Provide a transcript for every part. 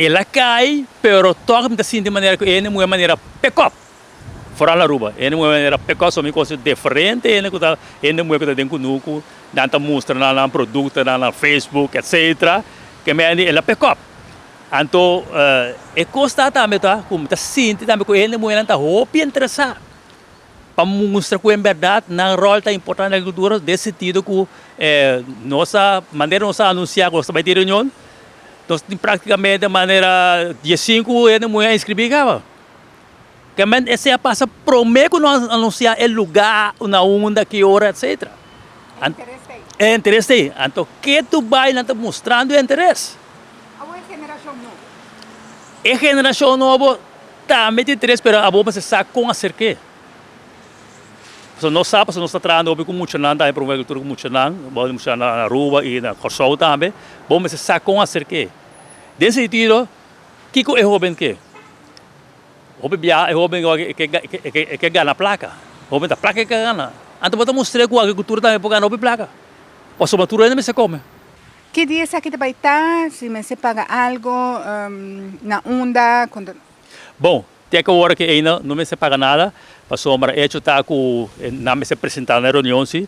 ela cai, pero toca assim de maneira que ele não é maneira pick-up. Fora na rua, ele não é maneira pick-up, só me coisa diferente, ele não é que tem conosco, danta mostra na produto, na Facebook, etc. Que me ele pick-up. Então, é costa também, tá? Como tá sinto também que ele não é nada roupa interessado. Para mostrar que, em verdade, na rol tá importante na agricultura, desse sentido que nossa maneira de anunciar que vai ter reunião, nós praticamente de maneira dia 5 ele não é inscrever, que essa passa prometo que nós anunciar o lugar, na onda, que hora, etc. É interesse. Então, que tu vai mostrando é interesse. A geração nova também tem interesse, mas a boa se sabe com acerca. Se não sabe, se não está trabalhando com muito nada, aí para agricultura com muito nada, vamos na rua e na corção também, bom, mas se sabe com acerca. Desse sentido, que é o jovem que? O jovem que ganha placa, o jovem da placa que ganha. Então, vamos mostrar que a agricultura também pode ganhar placa. A somatura ainda se come. Que dia aqui vai estar? Se me se paga algo na onda? Quando... Bom, tem que hora que ainda não me se paga nada, para sombra hecho tá com não me se apresentar na reunião se,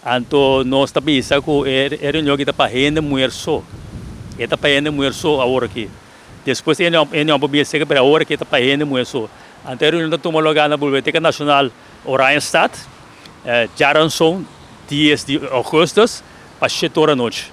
então nós também isso que a reunião que está para renda mulher só, está para renda mulher só a hora aqui. Depois ele não pode ser para a hora que está para renda mulher só. Então a reunião está tomando lugar na Biblioteca Nacional Orienstad, Jaranson, 10 de agosto, para 7 horas da noite.